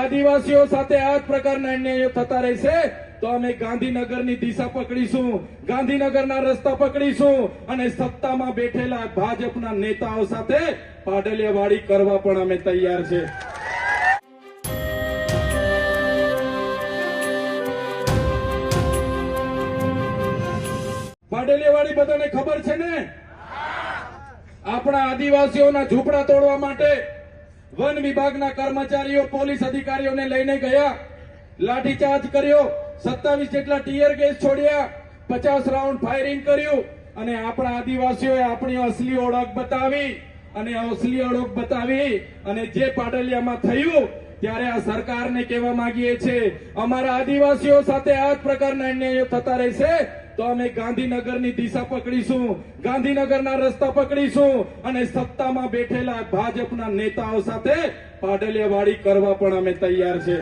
આદિવાસીઓ સાથે આ જ પ્રકારના અન્યાયો થતા રહેશે તો અમે ગાંધીનગરની દિશા પકડીશું, ગાંધીનગરના રસ્તા પકડીશું અને સત્તામાં બેઠેલા ભાજપના નેતાઓ સાથે પાડલિયાવાડી કરવા પણ અમે તૈયાર છે. પાડલિયાવાડી બધાને ખબર છે ને? આપણા આદિવાસીઓના ઝૂંપડા તોડવા માટે વન વિભાગના કર્મચારીઓ પોલીસ અધિકારીઓને લઈને ગયા, લાઠીચાર્જ કર્યો, 27 જેટલા ટીયર ગેસ છોડ્યા, 50 રાઉન્ડ ફાયરિંગ કર્યું અને આપણા આદિવાસીઓએ આપણી અસલી ઓળખ બતાવી અને જે પાડલિયામાં થયું ત્યારે આ સરકારને કહેવા માંગીએ છીએ અમારા આદિવાસીઓ સાથે આ જ પ્રકારના અન્યાયો થતા રહેશે તો અમે ગાંધીનગરની દિશા પકડીશું, ગાંધીનગરના રસ્તા પકડીશું અને સત્તામાં બેઠેલા ભાજપના નેતાઓ સાથે પાડલિયાવાડી કરવા પણ અમે તૈયાર છે.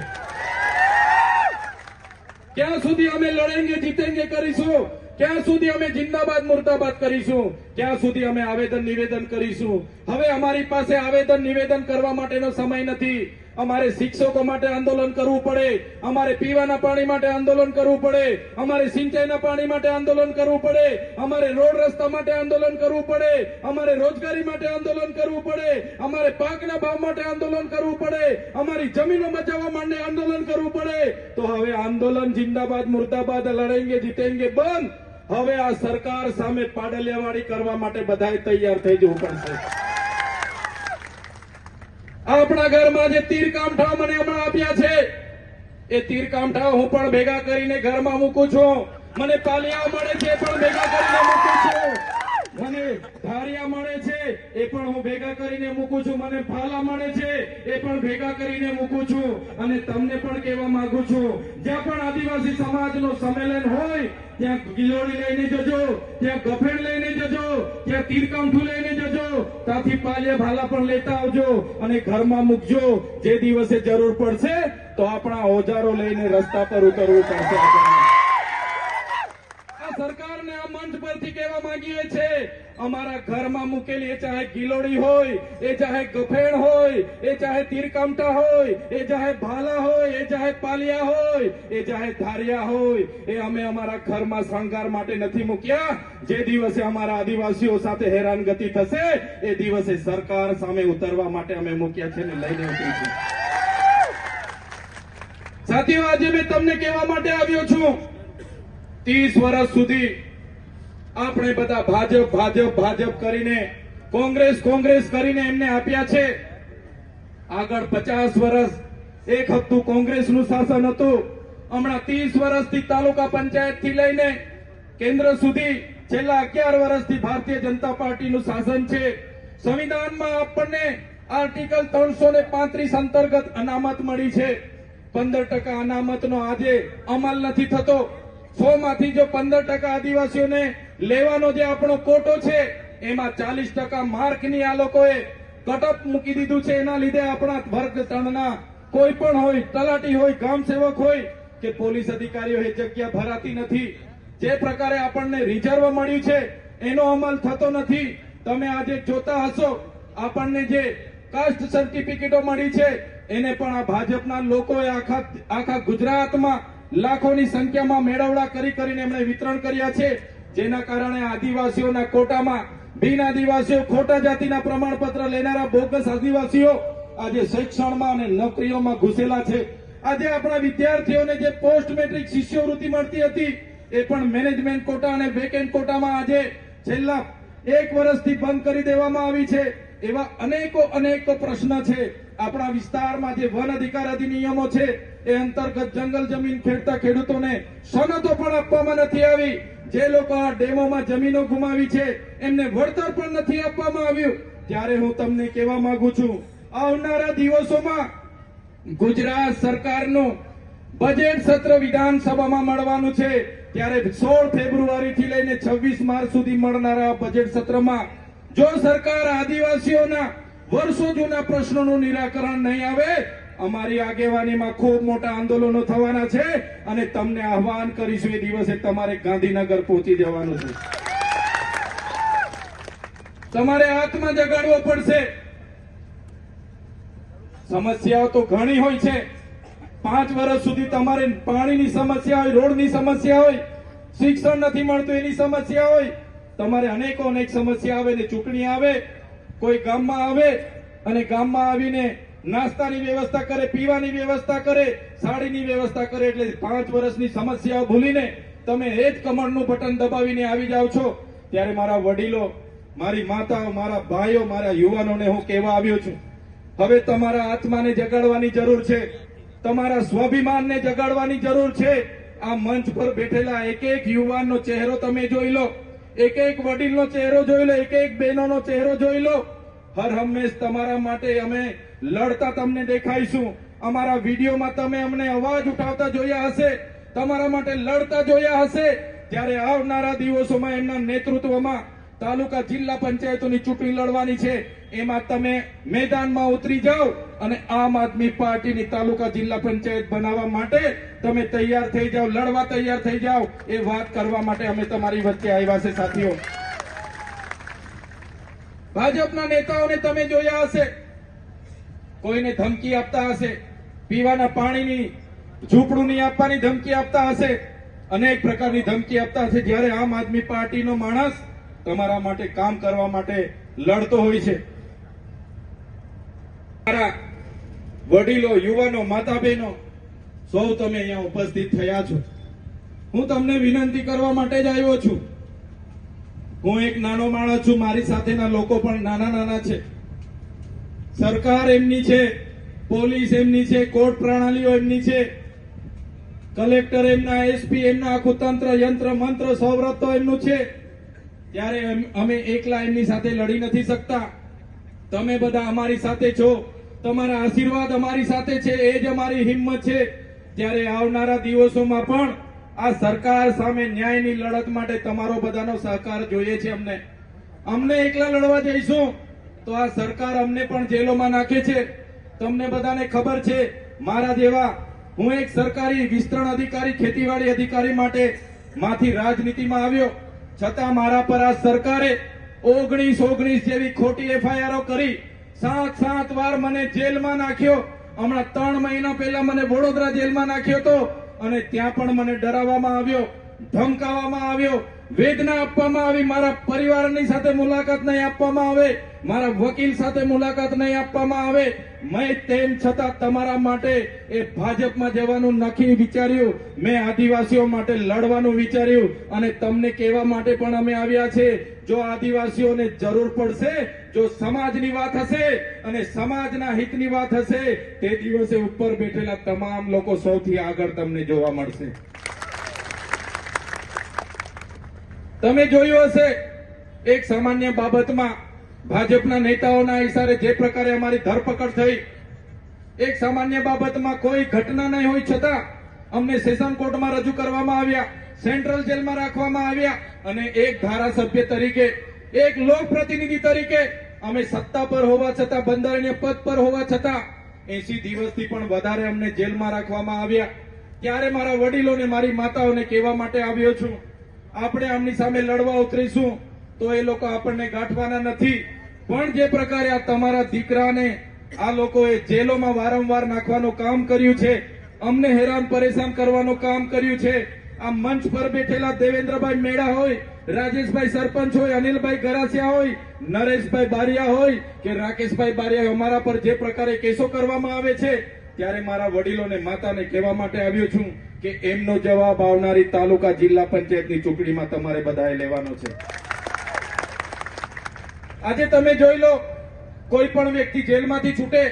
ક્યાં સુધી અમે લડેંગે જીતેંગે કરીશું, ક્યાં સુધી અમે જિંદાબાદ મુર્દાબાદ કરીશું, ક્યાં સુધી અમે આવેદન નિવેદન કરીશું. હવે અમારી પાસે આવેદન નિવેદન કરવા માટેનો સમય નથી. અમારે શિક્ષકો માટે આંદોલન કરવું પડે, અમારે પીવાના પાણી માટે આંદોલન કરવું પડે, અમારે સિંચાઈના પાણી માટે આંદોલન કરવું પડે, અમારે રોડ રસ્તા માટે આંદોલન કરવું પડે, અમારે રોજગારી માટે આંદોલન કરવું પડે, અમારે પાકના ભાવ માટે આંદોલન કરવું પડે, અમારી જમીનો બચાવવા માટે આંદોલન કરવું પડે. તો હવે આંદોલન જિંદાબાદ મુર્દાબાદ લડેંગે જીતેંગે બંધ. હવે આ સરકાર સામે પાડલિયાવાડી કરવા માટે બધાએ તૈયાર થઈ જવું પડશે. આપણા ઘરમાં જે તીર કામઠા મને હમણાં આપ્યા છે એ તીર કામઠા હું પણ ભેગા કરીને ઘરમાં મૂકું છું. મને પાલિયા મળે છે પણ ભેગા કરીને મૂકું છું. મને ધારિયા મળે છે એ પણ હું ભેગા કરીને મૂકું છું. મને ફાલા મળે છે એ પણ ભેગા કરીને મૂકું છું. અને તમને પણ કહેવા માંગુ છું જ્યાં પણ આદિવાસી સમાજનું સંમેલન હોય ત્યાં ગિલોડી લઈને જજો, ત્યાં ગફેડ લઈને જજો, ત્યાં તીરકામઠું લઈને જજો, ત્યાંથી પાલિયા ભાલા પણ લેતા આવજો અને ઘરમાં મૂકજો. જે દિવસે જરૂર પડશે તો આપણા ઓજારો લઈને રસ્તા પર ઉતરવું પડશે. આ સરકારને આ મંચ પરથી કહેવા માંગીએ છે અમારા ઘરમાં મૂકેલી એ ચાહે ગિલોડી હોય, એ ચાહે ગફેડ હોય, એ ચાહે તીરકામઠા હોય, એ ચાહે ભાલા હોય, એ ચાહે પાલિયા હોય, એ ચાહે ધારિયા હોય, એ અમે અમારા ઘરમાં શણગાર માટે નથી મૂક્યા. જે દિવસે અમારા આદિવાસીઓ સાથે હેરાનગતિ થશે એ દિવસે સરકાર સામે ઉતરવા માટે અમે મૂક્યા છે ને લઈને ઉતરીશું. સાથીઓ, આજે મેં તમને કહેવા માટે આવ્યો છું 30 વર્ષ સુધી આપણે બધા ભાજપ કરીને કોંગ્રેસ કરીને એમને આપ્યા છે. આગળ 50 વર્ષ એક હપ્તું કોંગ્રેસનું શાસન હતું. હમણાં 30 વર્ષથી તાલુકા પંચાયતથી લઈને કેન્દ્ર સુધી છેલ્લા 11 વર્ષથી ભારતીય જનતા પાર્ટીનું શાસન છે. સંવિધાનમાં આપણને આર્ટિકલ 335 અંતર્ગત અનામત મળી છે. 15% અનામતનો આજે અમલ નથી થતો. 100 માંથી જો 15% આદિવાસીઓને લેવાનો જે આપણો કોટો છે એમાં 40% માર્કની આ લોકોએ કટઅપ મૂકી દીધું છે. એના લીધે આપણા વર્ગ 3ના કોઈ પણ હોય, તલાટી હોય, ગામ સેવક હોય કે પોલીસ અધિકારીઓ એ જગ્યા ભરાતી નથી. જે પ્રકારે આપણને રિઝર્વ મળ્યું છે એનો અમલ થતો નથી. તમે આજે જોતા હશો આપણને જે કાસ્ટ સર્ટિફિકેટો મળી છે એને પણ આ ભાજપના લોકોએ આખા ગુજરાતમાં લાખોની સંખ્યામાં મેળવડા કરીને એમણે વિતરણ કર્યા છે. જેના કારણે આદિવાસીઓના કોટામાં બિન આદિવાસીઓ, ખોટા જાતિના પ્રમાણપત્ર લેનારા બોગસ આદિવાસીઓ આજે શિક્ષણમાં અને નોકરીઓમાં ઘૂસેલા છે. આજે આપણા વિદ્યાર્થીઓને જે પોસ્ટ મેટ્રિક શિષ્યવૃત્તિ મળતી હતી એ પણ મેનેજમેન્ટ કોટા અને વેકેન્ટ કોટામાં આજે છેલ્લા 1 વર્ષથી બંધ કરી દેવામાં આવી છે. એવા અનેકો પ્રશ્ન છે. આપણા વિસ્તારમાં જે વન અધિકાર અધિનિયમો છે એ અંતર્ગત જંગલ જમીન ખેડતા ખેડૂતોને સનતો પણ આપવામાં નથી આવી. જે લોકો આ ડેમોમાં જમીનો ગુમાવી છે એમને વળતર પણ નથી આપવામાં આવ્યું. ત્યારે હું તમને કહેવા માંગુ છું આવનારા દિવસોમાં ગુજરાત સરકારનું બજેટ સત્ર વિધાનસભામાં મળવાનું છે. ત્યારે 16 ફેબ્રુઆરીથી લઈને 26 માર્ચ સુધી મળનારા બજેટ સત્રમાં જો સરકાર આદિવાસીઓના વર્ષો જૂના પ્રશ્નોનું નિરાકરણ નહીં આવે અમારી આગેવાનીમાં ખૂબ મોટા આંદોલનો થવાના છે અને તમને આહવાન કરીશું એ દિવસે તમારે ગાંધીનગર પહોંચી જવાનું છે. તમારે હાથમાં જગાડવો પડશે. સમસ્યાઓ તો ઘણી હોય છે 5 વર્ષ સુધી તમારે પાણીની સમસ્યા હોય, રોડની સમસ્યા હોય, શિક્ષણ નથી મળતું એની સમસ્યા હોય, તમારે અનેક સમસ્યા આવે ને ચૂંટણી આવે, કોઈ ગામમાં આવે અને ગામમાં આવીને નાસ્તાની વ્યવસ્થા કરે, પીવાની વ્યવસ્થા કરે, સાડીની વ્યવસ્થા કરે, એટલે 5 વર્ષની સમસ્યાઓ ભૂલીને તમે એ જ કમળનું બટન દબાવીને આવી જાઓ છો. ત્યારે મારા વડીલો, મારી માતાઓ, મારા ભાઈઓ, મારા યુવાનોને હું કહેવા આવ્યો છું, હવે તમારા આત્માને જગાડવાની જરૂર છે, તમારા સ્વાભિમાનને જગાડવાની જરૂર છે. આ મંચ પર બેઠેલા એક યુવાનનો ચહેરો તમે જોઈ લો, એક વડીલનો ચહેરો જોઈ લો, એક બહેનોનો ચહેરો જોઈ લો. હર હંમેશ તમારા માટે અમે લડતા તમને દેખાઈશું. અમારા વિડીયોમાં તમે અમને અવાજ ઉઠાવતા જોયા હશે, તમારા માટે લડતા જોયા હશે. ત્યારે આવનારા દિવસોમાં એમના નેતૃત્વમાં તાલુકા જિલ્લા પંચાયતોની ચૂંટણી લડવાની છે. એમાં તમે મેદાનમાં ઉતરી જાઓ અને આમ આદમી પાર્ટીની તાલુકા જિલ્લા પંચાયત બનાવવા માટે તમે તૈયાર થઈ જાઓ, લડવા તૈયાર થઈ જાઓ. એ વાત કરવા માટે અમે તમારી વચ્ચે આવ્યા છે સાથીઓ. ભાજપના નેતાઓને તમે જોયા હશે, કોઈને ધમકી આપતા હશે, પીવાના પાણીની ઝૂંપડું નહીં આપવાની ધમકી આપતા હશે, અનેક પ્રકારની ધમકી આપતા હશે. જ્યારે આમ આદમી પાર્ટીનો માણસ તમારા માટે કામ કરવા માટે લડતો હોય છે. મારા વડીલો, યુવાનો, માતા બહેનો સૌ તમે અહીંયા ઉપસ્થિત થયા છો. હું તમને વિનંતી કરવા માટે જ આવ્યો છું. હું એક નાનો માણસ છું, મારી સાથેના લોકો પણ નાના છે. સરકાર એમની છે, પોલીસ એમની છે, કોર્ટ પ્રણાલીઓ એમની છે, કલેક્ટર એમના, એસપી એમના, આખું તંત્ર, યંત્ર, મંત્ર, સૌવ્રત તો એમનું છે. ત્યારે અમે એકલા એમની સાથે લડી નથી શકતા. તમે બધા અમારી સાથે છો, તમારા આશીર્વાદ અમારી સાથે છે, એ જ અમારી હિંમત છે. ત્યારે આવનારા દિવસોમાં પણ આ સરકાર સામે ન્યાયની લડત માટે તમારો બધાનો સહકાર જોઈએ છે. અમને એકલા લડવા જઈશું તો આ સરકાર અમને પણ જેલોમાં નાખે છે. તમને બધાને ખબર છે, મારા જેવા હું એક સરકારી વિસ્તરણ અધિકારી, ખેતીવાડી અધિકારી માટે માંથી રાજનીતિમાં આવ્યો, છતાં મારા પર આ સરકારે 19 જેવી ખોટી એફઆઈઆરો કરી 7 વાર મને જેલમાં નાખ્યો. હમણાં 3 મહિના પહેલા મને વડોદરા જેલમાં નાખ્યો હતો અને ત્યાં પણ મને ડરાવવામાં આવ્યો, ધમકાવવામાં આવ્યો, વેદના આપવામાં આવી. મારા પરિવારની સાથે મુલાકાત નહીં આપવામાં આવે, મારા વકીલ સાથે મુલાકાત નહીં આપવામાં આવે. મેં તેમ છતાં તમારા માટે એ ભાજપમાં જવાનું નથી વિચાર્યું. મેં આદિવાસીઓ માટે લડવાનું વિચાર્યું અને તમને કહેવા માટે પણ અમે આવ્યા છે. જો આદિવાસીઓને જરૂર પડશે, જો સમાજની વાત હશે અને સમાજના હિતની વાત હશે, તે દિવસે ઉપર બેઠેલા તમામ લોકો સૌથી આગળ તમને જોવા મળશે. તમે જોયું હશે, એક સામાન્ય બાબતમાં ભાજપના નેતાઓના ઇશારે જે પ્રકારે અમારી ધરપકડ થઈ, એક સામાન્ય બાબતમાં કોઈ ઘટના નહીં હોય છતાં અમને સેશન કોર્ટમાં રજૂ કરવામાં આવ્યા, સેન્ટ્રલ જેલમાં રાખવામાં આવ્યા અને એક ધારાસભ્ય તરીકે, એક લોકપ્રતિનિધિ તરીકે અમે સત્તા પર હોવા છતાં, બંધારણીય પદ પર હોવા છતાં 80 દિવસથી પણ વધારે અમને જેલમાં રાખવામાં આવ્યા. ત્યારે મારા વડીલોને, મારી માતાઓને કહેવા માટે આવ્યો છું, આપણે આમની સામે લડવા ઉતરીશું તો એ લોકો આપણને ગાંઠવાના નથી. પણ જે પ્રકારે આ તમારા દીકરાને આ લોકોએ જેલોમાં વારંવાર નાખવાનું કામ કર્યું છે, અમને હેરાન પરેશાન કરવાનું કામ કર્યું છે, આ મંચ પર બેઠેલા દેવેન્દ્રભાઈ મેડા હોય, રાજેશભાઈ સરપંચ હોય, અનિલભાઈ ગરાસિયા હોય, નરેશભાઈ બારિયા હોય કે રાકેશભાઈ બારિયા, અમારા પર જે પ્રકારે કેસો કરવામાં આવે છે, ત્યારે મારા વડીલોને, માતાને કહેવા માટે આવ્યો છું કે એમનો જવાબ આવનારી તાલુકા જિલ્લા પંચાયતની ચૂંટણીમાં તમારે બધાએ લેવાનો છે. આજે તમે જોઈ લો, કોઈ પણ વ્યક્તિ જેલમાંથી છૂટે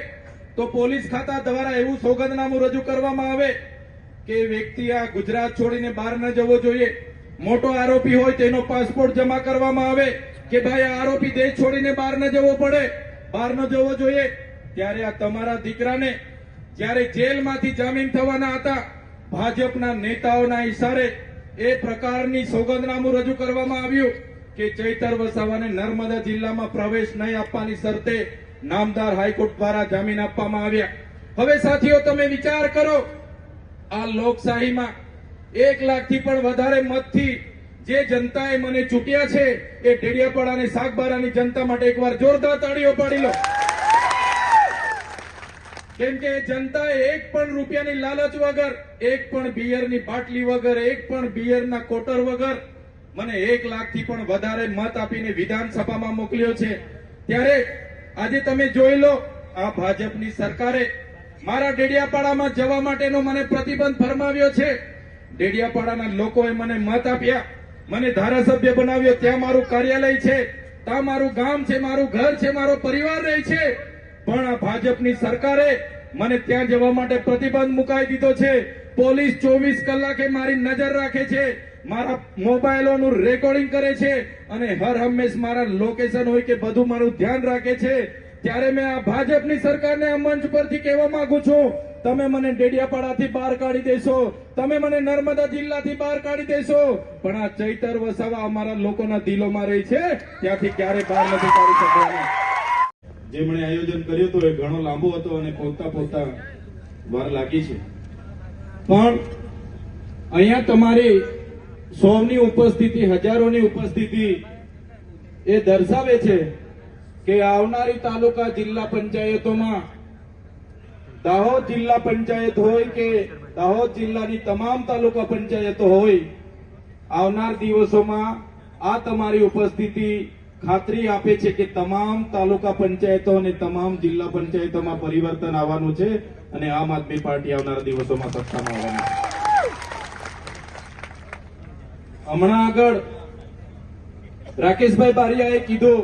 તો પોલીસ ખાતા દ્વારા એવું સોગંદનામું રજૂ કરવામાં આવે કે વ્યક્તિ આ ગુજરાત છોડીને બહાર ન જવો જોઈએ. મોટો આરોપી હોય તેનો પાસપોર્ટ જમા કરવામાં આવે કે ભાઈ આ આરોપી દેશ છોડીને બહાર ન જવો પડે, બહાર ન જવો જોઈએ. ત્યારે આ તમારા દીકરાને જ્યારે જેલમાંથી જામીન થવાના હતા, ભાજપના નેતાઓના ઇશારે એ પ્રકારની સોગંદનામું રજૂ કરવામાં આવ્યું કે ચૈતર વસાવાને નર્મદા જિલ્લામાં પ્રવેશ નહીં આપવાની શરતે નામદાર હાઈકોર્ટ દ્વારા જામીન આપવામાં આવ્યા. હવે સાથીઓ, તમે વિચાર કરો, આ લોકશાહીમાં 1 લાખથી પણ વધારે મતથી જે જનતાએ મને ચૂંટ્યા છે, એ ડેડિયાપાડા અને સાગબારાની જનતા માટે એકવાર જોરદાર તાળીઓ પાડી લો. કેમ કે જનતાએ એક પણ રૂપિયાની લાલચ વગર, એક પણ બિયરની બાટલી વગર, એક પણ બિયરના કોટર વગર મને 1 લાખથી પણ વધારે મત આપીને વિધાનસભામાં મોકલ્યો છે. ત્યારે આજે તમે જોઈ લો, આ ભાજપની સરકારે મારા ડેડિયાપાડામાં જવા માટેનો મને પ્રતિબંધ ફરમાવ્યો છે. ડેડિયાપાડાના લોકોએ મને મત આપ્યા, મને ધારાસભ્ય બનાવ્યો. ત્યાં મારું કાર્યાલય છે, ત્યાં મારું ગામ છે, મારું ઘર છે, મારો પરિવાર રહે છે. પણ આ ભાજપની સરકારે મને ત્યાં જવા માટે પ્રતિબંધ મુકાઈ દીધો છે. પોલીસ 24 કલાકે મારી નજર રાખે છે, મારા મોબાઈલોનું રેકોર્ડિંગ કરે છે અને હર હંમેશ મારા લોકેશન હોય કે બધું મારું ધ્યાન રાખે છે. ત્યારે મેં આ ભાજપની સરકારને આ મંચ પરથી કહેવા માંગુ છું, તમે મને ડેડિયાપાડાથી બહાર કાઢી દેશો, તમે મને નર્મદા જિલ્લાથી બહાર કાઢી દેશો, પણ આ ચૈતર વસાવા અમારા લોકોના દિલોમાં રહી છે, ત્યાંથી ક્યારે બહાર નથી કાઢી શકવાના. જેમણે આયોજન કર્યું હતું એ ઘણો લાંબો હતો અને પહોંચતા વાર લાગી છે. પણ અહીંયા તમારી સૌની ઉપસ્થિતિ, હજારોની ઉપસ્થિતિ એ દર્શાવે છે કે આવનારી તાલુકા જિલ્લા પંચાયતોમાં, દાહોદ જિલ્લા પંચાયત હોય કે દાહોદ જિલ્લાની તમામ તાલુકા પંચાયતો હોય, આવનાર દિવસોમાં આ તમારી ઉપસ્થિતિ ખાતરી આપે છે કે તમામ તાલુકા પંચાયતો અને તમામ જિલ્લા પંચાયતોમાં પરિવર્તન આવવાનું છે અને આમ આદમી પાર્ટી આવનારા દિવસોમાં સત્તામાં આવવાની છે. હમણાં આગળ રાકેશભાઈ બારિયાએ કીધું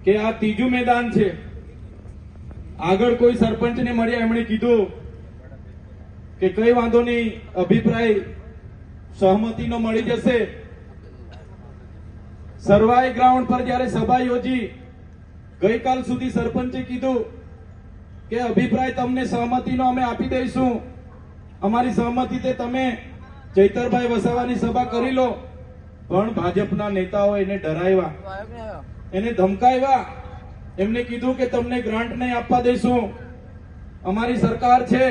કે આ ત્રીજું મેદાન છે. આગળ કોઈ સરપંચને મળ્યા, એમણે કીધું કે કઈ વાંધો નહીં, અભિપ્રાય સહમતિનો મળી જશે. સરવાઈ ગ્રાઉન્ડ પર જયારે સભા યોજી, ગઈકાલ સુધી સરપંચે કીધું કે અભિપ્રાય તમને સહમતિનો અમે આપી દઈશું, અમારી સહમતિથી તમે ચૈતરભાઈ વસાવાની સભા કરી લો. પણ ભાજપના નેતાઓ એને ડરાવ્યા, એને ધમકાવ્યા, એમને કીધું કે તમને ગ્રાન્ટ નહીં આપવા દઈશું, અમારી સરકાર છે,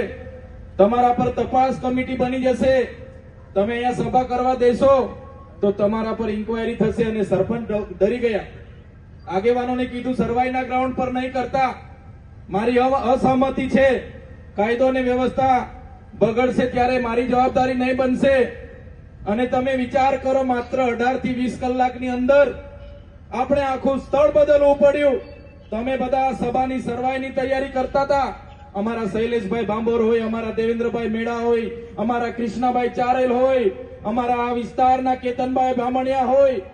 તમારા પર તપાસ કમિટી બની જશે, તમે અહીંયા સભા કરવા દેશો તો તમારા પર ઇન્કવાયરી થશે. અને સરપંચ ડરી ગયા. આગેવાનોને કીધું સરવાઈના ગ્રાઉન્ડ પર નહીં કરતા, મારી અસહમતિ છે, કાયદો અને વ્યવસ્થા બગડશે ત્યારે મારી જવાબદારી નહીં બનશે. અને તમે વિચાર કરો, માત્ર 18 થી 20 કલાકની અંદર આપણે આખું સ્થળ બદલવું પડ્યું. તમે બધા સભાની સરવાઈની તૈયારી કરતા હતા, અમારા શૈલેષભાઈ ભાંભોર હોય, અમારા દેવેન્દ્રભાઈ મેડા હોય, અમારા કૃષ્ણાભાઈ ચારેલ હોય, અમારા આ વિસ્તારના કેતનભાઈ બામણિયા હોય,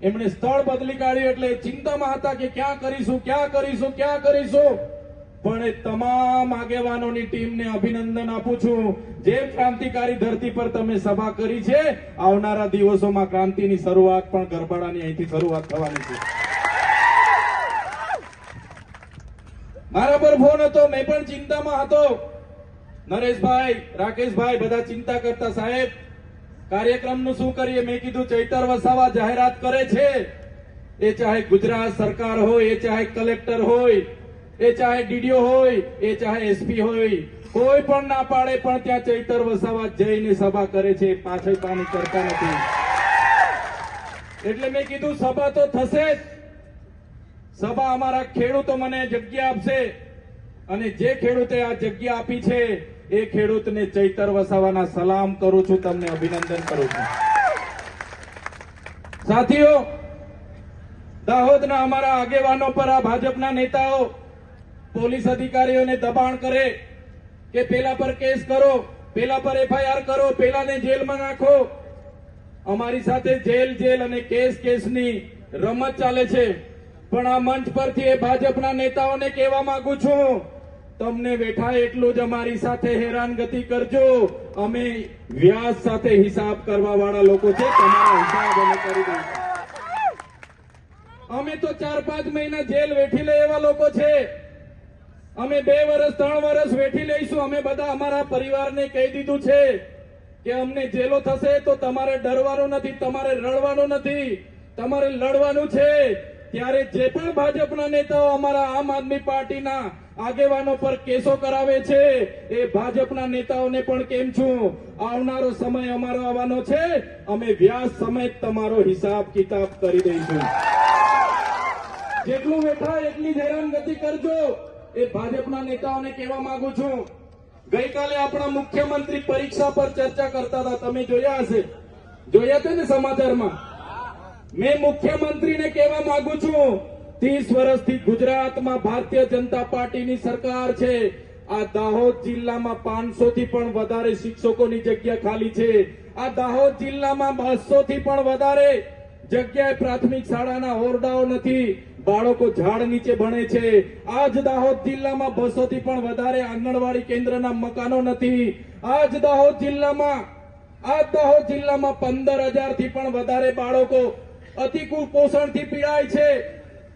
એમણે સ્થળ બદલી કાઢ્યું. એટલે ચિંતામાં હતા કે ક્યાં કરીશું, ક્યાં કરીશું, ક્યાં કરીશું. પણ એ તમામ આગેવાનોની ટીમને અભિનંદન આપું છું. જે ક્રાંતિકારી ધરતી પર તમે સભા કરી છે, આવનારા દિવસોમાં ક્રાંતિની શરૂઆત પણ ગરબાડાની અહીંથી શરૂઆત થવાની છે. મારા પર ફોન હતો, મેં પણ ચિંતામાં હતો. નરેશભાઈ, રાકેશભાઈ બધા ચિંતા કરતા, સાહેબ કાર્યક્રમનું શું કરીએ? મેં કીધું ચૈતર વસાવા જાહેરાત કરે છે, એ ચાહે ગુજરાત સરકાર હોય, એ ચાહે કલેક્ટર હોય, એ ચાહે ડીડીઓ હોય, એ ચાહે એસપી હોય, કોઈ પણ ના પાડે, પણ ત્યાં ચૈતર વસાવા જઈને સભા કરે છે, પાછળ પાણી કરતા નથી. એટલે મેં કીધું સભા તો થશે જ. સભા અમારા ખેડૂતો મને જગ્યા આપશે અને જે ખેડૂતે આ જગ્યા આપી છે એ ખેડૂતને ચૈતર વસાવાના સલામ કરું છું, તમને અભિનંદન કરું છું. સાથીઓ, દાહોદના અમારા આગેવાનો પર આ ભાજપના નેતાઓ, પોલીસ અધિકારીઓને દબાણ કરે કે પેલા પર કેસ કરો, પેલા પર એફઆઈઆર કરો, પેલાને જેલમાં નાખો. અમારી સાથે જેલ અને કેસની રમત ચાલે છે. પણ આ મંચ પરથી એ ભાજપના નેતાઓને કહેવા માંગુ છું, તમને બેઠા એટલું જ અમારી સાથે હેરાનગતિ કરજો. અમે વ્યાજ સાથે હિસાબ કરવા વાળા લોકો છે, તમારા હિસાબ અમે કરી દઈશું. અમે તો 4-5 મહિના જેલ વેઠી લે એવા લોકો છે. અમે 2 વર્ષ 3 વર્ષ વેઠી લઈશું. અમે બધા અમારા પરિવારને કહી દીધું છે કે અમને જેલો થશે તો તમારે ડરવાનું નથી, તમારે રડવાનું નથી, તમારે લડવાનું છે. ત્યારે જે પણ ભાજપના નેતાઓ અમારા આમ આદમી પાર્ટીના આગેવાનો પર કેસો કરાવે છે, એ ભાજપના નેતાઓને પણ કેમ છું, આવનારો સમય અમારો આવવાનો છે, અમે વ્યાજ સમેત તમારો હિસાબ કિતાબ કરી દઈશું. જેટલું બેઠા એટલી જ હેરાનગતિ કરજો. એ ભાજપના નેતાઓને કહેવા માંગુ છું. ગઈકાલે આપણા મુખ્યમંત્રી પરીક્ષા પર ચર્ચા કરતા હતા, તમે જોયા હશે, જોયા હતા ને સમાચારમાં. મેં મુખ્યમંત્રીને કહેવા માંગુ છું, 30 વર્ષથી ગુજરાતમાં ભારતીય જનતા પાર્ટીની સરકાર છે. આ દાહોદ જિલ્લામાં 500 થી પણ વધારે શિક્ષકોની જગ્યા ખાલી છે. આ દાહોદ જિલ્લામાં 200 થી પણ વધારે જગ્યાએ પ્રાથમિક શાળાના ઓરડાઓ નથી. બાળકો ઝાડ નીચે ભણે છે. આજ દાહોદ જિલ્લામાં 200 થી પણ વધારે આંગણવાડી કેન્દ્રના મકાનો નથી. આજ દાહોદ જિલ્લામાં 15,000 થી પણ વધારે બાળકો અતિ કુપોષણથી પીડાય છે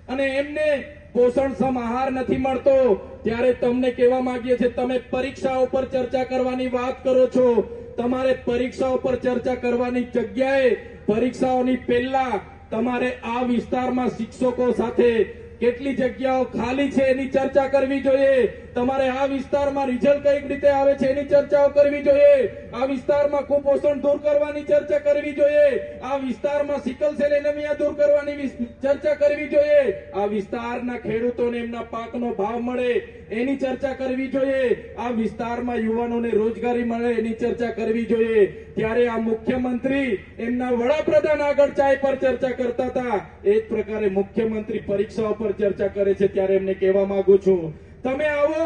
અને એમને પોષણક્ષમ આહાર નથી મળતો. ત્યારે તમને કહેવા માંગીએ છીએ, તમે પરીક્ષાઓ પર ચર્ચા કરવાની વાત કરો છો. તમારે પરીક્ષાઓ પર ચર્ચા કરવાની જગ્યાએ પરીક્ષાઓની પહેલા તમારે આ વિસ્તારમાં શિક્ષકો સાથે કેટલી જગ્યાઓ ખાલી છે એની ચર્ચા કરવી જોઈએ. તમારે આ વિસ્તારમાં રિઝલ્ટ કઈ રીતે આવે છે એની ચર્ચાઓ કરવી જોઈએ. આ વિસ્તારમાં કુપોષણ દૂર કરવાની ચર્ચા કરવી જોઈએ. આ વિસ્તારમાં સિકલ સેલ એનેમિયા દૂર કરવાની ચર્ચા કરવી જોઈએ. આ વિસ્તારના ખેડૂતોને એમના પાકનો ભાવ મળે એની ચર્ચા કરવી જોઈએ. આ વિસ્તારમાં યુવાનોને રોજગારી મળે એની ચર્ચા કરવી જોઈએ. ત્યારે આ મુખ્યમંત્રી એમના વડાપ્રધાન આગળ ચાય પર ચર્ચા કરતા હતા, એ જ પ્રકારે મુખ્યમંત્રી પરીક્ષાઓ પર ચર્ચા કરે છે. ત્યારે એમને કહેવા માંગુ છું, તમે આવો,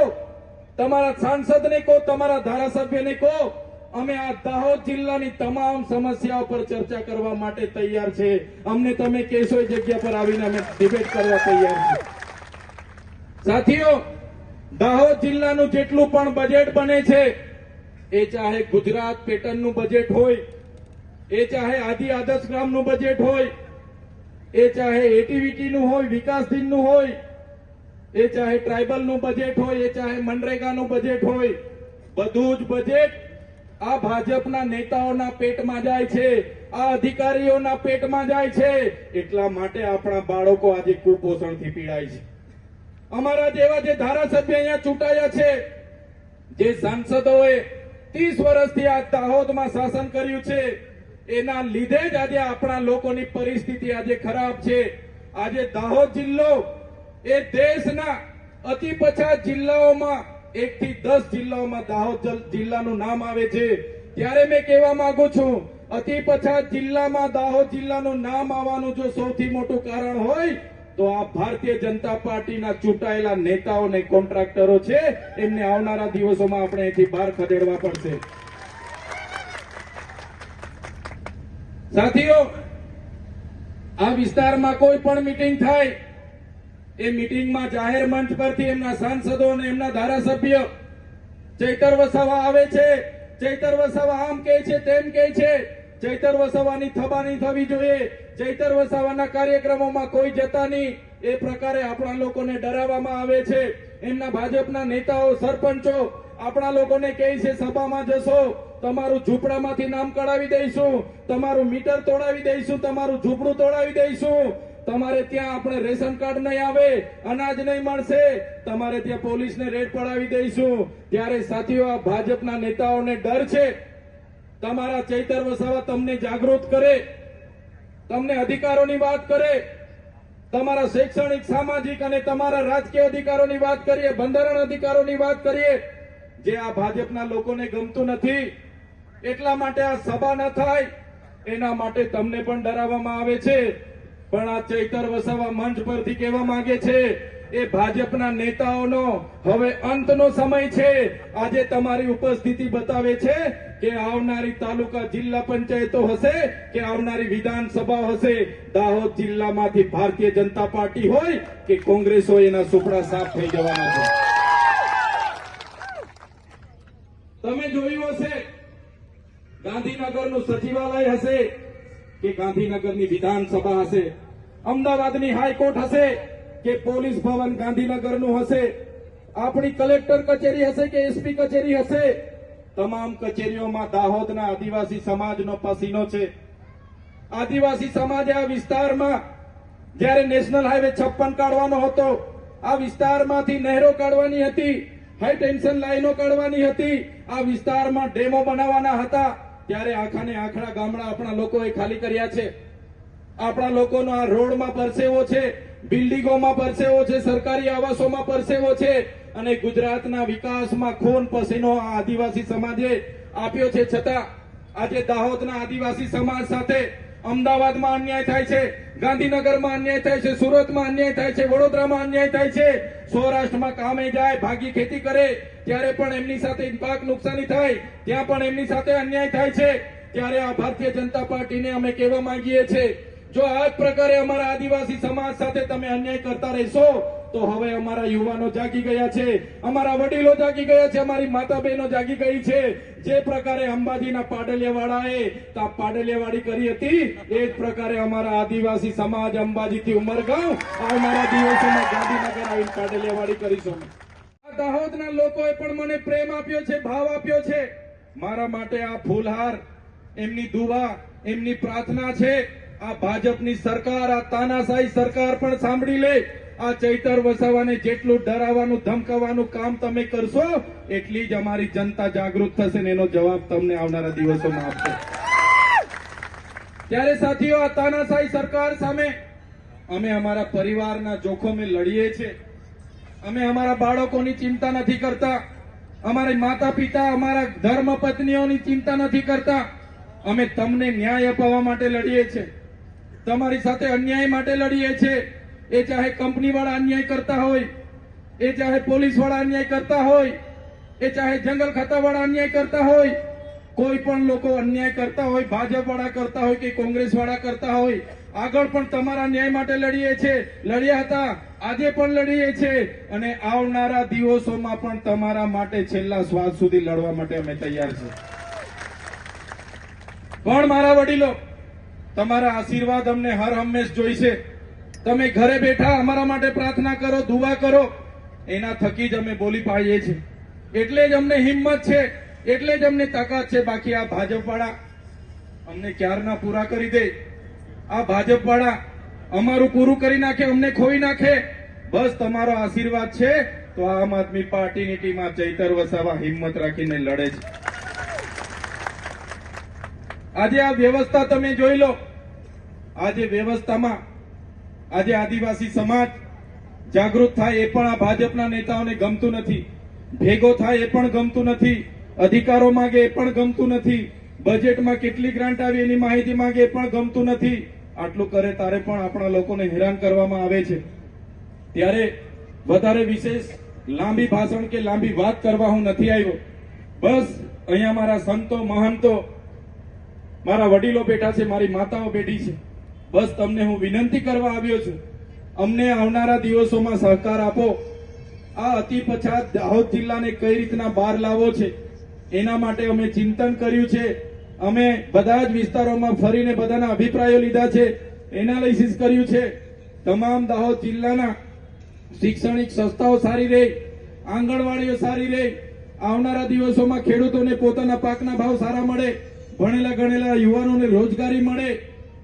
તમારા સાંસદને કહો, તમારા ધારાસભ્યને કહો, અમે આ દાહોદ જિલ્લાની તમામ સમસ્યાઓ પર ચર્ચા કરવા માટે તૈયાર છે. અમને તમે કહેશો એ જગ્યા પર આવીને અમે ડિબેટ કરવા તૈયાર છે. સાથીઓ, દાહોદ જિલ્લાનું જેટલું પણ બજેટ બને છે, એ ચાહે ગુજરાત પેટર્નનું બજેટ હોય, એ ચાહે આદિ આદર્શ ગ્રામનું બજેટ હોય, એ ચાહે એટીવીટીનું હોય, વિકાસ દિનનું હોય, એ ચાહે ટ્રાઇબલનું બજેટ હોય, એ ચાહે મનરેગાનું બજેટ હોય, બધું જ બજેટ આ ભાજપના નેતાઓના પેટમાં જાય છે, આ અધિકારીઓના પેટમાં જાય છે. એટલા માટે આપણા બાળકો આજે કુપોષણથી પીડાય છે. અમારા જેવા જે ધારાસભ્ય અહીંયા ચૂંટાયા છે, જે સાંસદોએ 30 વર્ષથી આ દાહોદમાં શાસન કર્યું છે, એના લીધે જ આજે આપણા લોકોની પરિસ્થિતિ આજે ખરાબ છે. આજે દાહોદ જિલ્લો એ દેશના અતિ પછાત જિલ્લાઓમાં 1 થી 10 જિલ્લાઓમાં દાહોદ જિલ્લાનું નામ આવે છે. ત્યારે મેં કહેવા માંગુ છું, અતિ પછાત જિલ્લામાં દાહોદ જિલ્લાનું નામ આવવાનું જો સૌથી મોટું કારણ હોય તો આ ભારતીય જનતા પાર્ટીના ચૂંટાયેલા નેતાઓ અને કોન્ટ્રાક્ટરો છે. એમને આવનારા દિવસોમાં આપણે અહીંથી બહાર ખદેડવા પડશે. સાથીઓ, આ વિસ્તારમાં કોઈ પણ મીટિંગ થાય, એ મીટિંગમાં જાહેર મંચ પરથી એમના સાંસદો અને એમના ધારાસભ્ય ચૈતર વસાવા આવે છે. ચૈતર વસાવા આમ કહે છે, તેમ કહે છે. ચૈતર વસાવાની થબાની થવી જોઈએ. ચૈતર વસાવાના કાર્યક્રમોમાં કોઈ જતા નહીં, એ પ્રકારે આપણા લોકોને ડરાવવામાં આવે છે. એમના ભાજપના નેતાઓ, સરપંચો આપણા લોકોને કહે છે, સભામાં જશો તમારું ઝૂંપડામાંથી નામ કઢાવી દઈશું, તમારું મીટર તોડાવી દઈશું, તમારું ઝૂંપડું તોડાવી દઈશું, તમારે ત્યાં આપણે રેશન કાર્ડ નહીં આવે, અનાજ નહીં મળશે, તમારે ત્યાં પોલીસને રેડ પડાવી દઈશું. ત્યારે સાથીઓ, આ ભાજપના નેતાઓને ડર છે. તમારા ચૈતર વસાવા તમને જાગૃત કરે, તમને અધિકારોની વાત કરે, તમારા શૈક્ષણિક, સામાજિક અને તમારા રાજકીય અધિકારોની વાત કરીએ, બંધારણ અધિકારોની વાત કરીએ, જે આ ભાજપના લોકોને ગમતું નથી. એટલા માટે આ સભા ન થાય, એના માટે તમને પણ ડરાવવામાં આવે છે. પણ આ ચૈતર વસાવા મંચ પરથી કહેવા માંગે છે, એ ભાજપના નેતાઓનો હવે અંતનો સમય છે. આજે તમારી ઉપસ્થિતિ બતાવે છે કે આવનારી તાલુકા જિલ્લા પંચાયતો હશે કે આવનારી વિધાનસભા હશે, દાહોદ જિલ્લામાંથી ભારતીય જનતા પાર્ટી હોય કે કોંગ્રેસ હોય, એના સુપડા સાફ થઈ જવાના છે. તમે જોયું હશે, ગાંધીનગરનું સચિવાલય હશે કે ગાંધીનગરની વિધાનસભા હશે, અમદાવાદની હાઈકોર્ટ હશે કે પોલીસ ભવન ગાંધીનગરનું હશે, આપણી કલેક્ટર કચેરી હશે કે એસપી કચેરી હશે, તમામ કચેરીઓમાં દાહોદના આદિવાસી સમાજનો પસીનો છે. આદિવાસી સમાજે આ વિસ્તારમાં જ્યારે નેશનલ હાઈવે 56 કાઢવાનો હતો, આ વિસ્તારમાંથી નહેરો કાઢવાની હતી, હાઈ ટેન્શન લાઈનો કાઢવાની હતી, આ વિસ્તારમાં ડેમો બનાવવાના હતા, ત્યારે આખાને આખડા ગામડા આપણા લોકોએ ખાલી કર્યા છે. આપણા લોકોનો આ રોડમાં પરસેવો છે, બિલ્ડિંગોમાં પરસેવો છે, સરકારી આવાસોમાં પરસેવો છે. અને ગુજરાતના વિકાસમાં ખૂન પસીનો આ આદિવાસી સમાજે આપ્યો છે, છતાં આજે દાહોદના આદિવાસી સમાજ સાથે અમદાવાદમાં અન્યાય થાય છે, ગાંધીનગરમાં અન્યાય થાય છે, સુરતમાં અન્યાય થાય છે, વડોદરામાં અન્યાય થાય છે, સૌરાષ્ટ્રમાં કામે જાય, ભાગી ખેતી કરે ત્યારે પણ એમની સાથે પાક નુકસાની થાય, ત્યાં પણ એમની સાથે અન્યાય થાય છે. ત્યારે આ ભારતીય જનતા પાર્ટીને અમે કહેવા માંગીએ છીએ, જો આ જ પ્રકારે અમારા આદિવાસી સમાજ સાથે તમે અન્યાય કરતા રહેશો તો હવે અમારા યુવાનો જાગી ગયા છે, અમારા વડીલો જાગી ગયા છે, અમારી માતા બહેનો જાગી ગઈ છે. જે પ્રકારે અંબાજીના પાડલિયાવાળાએ પાડલિયાવાડી કરી હતી એ જ પ્રકારે અમારા આદિવાસી સમાજ અંબાજીથી ઉમરગાંવ આવનારા દિવસોમાં ગાંધીનગર આવીને પાડલિયાવાડી કરીશું. આ દાહોદના લોકોએ પણ મને પ્રેમ આપ્યો છે, ભાવ આપ્યો છે. મારા માટે આ ફૂલહાર એમની દુઆ, એમની પ્રાર્થના છે. આ ભાજપની સરકાર, આ તાનાશાહી સરકાર પણ સાંભળી લે. આ ચૈતર વસાવાને જેટલું ડરાવવાનું ધમકાવવાનું કામ તમે કરશો એટલી જ અમારી જનતા જાગૃત થશે ને એનો જવાબ તમને આવનારા દિવસોમાં આપશે. ત્યારે સાથીઓ, આ તાનાશાહી સરકાર સામે અમે અમારા પરિવારના જોખમે લડીએ છીએ. અમે અમારા બાળકોની ચિંતા નથી કરતા, અમારી માતા પિતા, અમારા ધર્મ પત્નીઓની ચિંતા નથી કરતા. અમે તમને ન્યાય અપાવવા માટે લડીએ છીએ, તમારી સાથે અન્યાય માટે લડીએ છીએ. એ ચાહે કંપની વાળા અન્યાય કરતા હોય, એ ચાહે પોલીસ વાળા અન્યાય કરતા હોય, એ ચાહે જંગલ ખાતા વાળા અન્યાય કરતા હોય, કોઈ પણ લોકો અન્યાય કરતા હોય, ભાજપ વાળા કરતા હોય કે કોંગ્રેસ વાળા કરતા હોય, આગળ પણ તમારા ન્યાય માટે લડીએ છીએ, લડ્યા હતા, આજે પણ લડીએ છીએ અને આવનારા દિવસોમાં પણ તમારા માટે છેલ્લા શ્વાસ સુધી લડવા માટે અમે તૈયાર છીએ. પણ મારા વડીલો, તમારા આશીર્વાદ અમને હર હંમેશ જોઈશે. તમે ઘરે બેઠા અમારા માટે પ્રાર્થના કરો, દુઆ કરો, એના થકી જ અમે બોલી પાડીએ છીએ. એટલે જ અમને હિંમત છે, એટલે જ અમને તાકાત છે. બાકી આ ભાજપ વાળા અમને ક્યારના પૂરા કરી દે, આ ભાજપ વાળા અમારું પૂરું કરી નાખે, અમને ખોઈ નાખે. બસ તમારો આશીર્વાદ છે તો આમ આદમી પાર્ટીની ટીમ આ ચૈતર વસાવા હિંમત રાખીને લડે છે. આજે આ વ્યવસ્થા તમે જોઈ લો. આજે વ્યવસ્થામાં આજે આદિવાસી સમાજ જાગૃત થાય એ પણ આ ભાજપના નેતાઓને ગમતું નથી, ભેગો થાય એ પણ ગમતું નથી, અધિકારો માંગે એ પણ ગમતું નથી, બજેટમાં કેટલી ગ્રાન્ટ આવી એની માહિતી માંગે એ પણ ગમતું નથી. આટલું કરે તારે પણ આપણા લોકોને હેરાન કરવામાં આવે છે. ત્યારે વધારે વિશેષ લાંબી ભાષણ કે લાંબી વાત કરવા હું નથી આવ્યો. બસ અહીંયા મારા સંતો, મહંતો, મારા વડીલો બેઠા છે, મારી માતાઓ બેઠી છે. બસ તમને હું વિનંતી કરવા આવ્યો છું, અમને આવનારા દિવસોમાં સહકાર આપો. આ અતિ પછાત દાહોદ જિલ્લાને કઈ રીતના બહાર લાવવો છે એના માટે અમે ચિંતન કર્યું છે. અમે બધા જ વિસ્તારોમાં ફરીને બધાના અભિપ્રાયો લીધા છે, એનાલિસિસ કર્યું છે. તમામ દાહોદ જિલ્લાના શૈક્ષણિક સંસ્થાઓ સારી રહે, આંગણવાડીઓ સારી રહે, આવનારા દિવસોમાં ખેડૂતોને પોતાના પાકના ભાવ સારા મળે, ભણેલા ગણેલા યુવાનોને રોજગારી મળે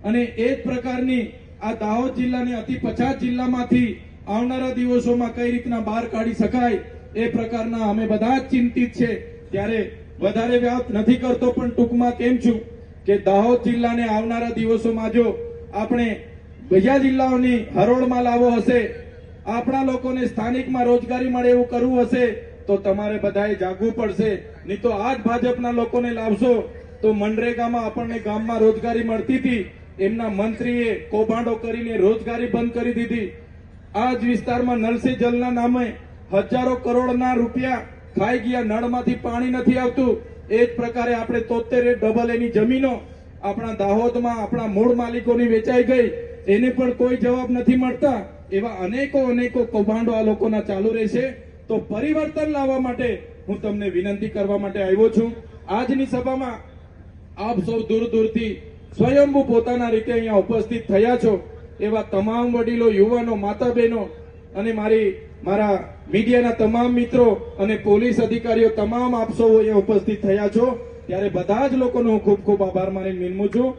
અને એ જ પ્રકારની આ દાહોદ જિલ્લાને અતિ પછાત જિલ્લામાંથી આવનારા દિવસોમાં કઈ રીતના બહાર કાઢી શકાય એ પ્રકારના અમે બધા જ ચિંતિત છે. ત્યારે વધારે વાત નથી કરતો, પણ ટૂંકમાં કેમ છું કે દાહોદ જિલ્લાને આવનારા દિવસોમાં જો આપણે બીજા જિલ્લાઓની હરોળમાં લાવવો હશે, આપણા લોકોને સ્થાનિકમાં રોજગારી મળે એવું કરવું હશે તો તમારે બધાએ જાગવું પડશે. નહીં તો આ જ ભાજપના લોકોને લાવશો તો મનરેગામાં આપણને ગામમાં રોજગારી મળતી હતી, એમના મંત્રીએ કૌભાંડો કરીને રોજગારી બંધ કરી દીધી. આ જ વિસ્તારમાં નલ સે જલના નામે હજારો કરોડના રૂપિયા ખાઈ ગયા, નળમાંથી પાણી નથી આવતું. એ જ પ્રકારે આપણે 73 ડબલ એની જમીનો આપણા દાહોદમાં આપણા મૂળ માલિકોની વેચાઈ ગઈ, એને પણ કોઈ જવાબ નથી મળતા. એવા અનેકો કૌભાંડો આ લોકોના ચાલુ રહેશે. તો પરિવર્તન લાવવા માટે હું તમને વિનંતી કરવા માટે આવ્યો છું. આજની સભામાં આપ સૌ દૂર દૂરથી સ્વયંભૂ પોતાના રીતે અહીંયા ઉપસ્થિત થયા છો. એવા તમામ વડીલો, યુવાનો, માતા બહેનો અને મારા મીડિયાના તમામ મિત્રો અને પોલીસ અધિકારીઓ તમામ આપ સૌ અહીંયા ઉપસ્થિત થયા છો. ત્યારે બધા જ લોકોનો હું ખૂબ ખૂબ આભાર માની વિનમું છું.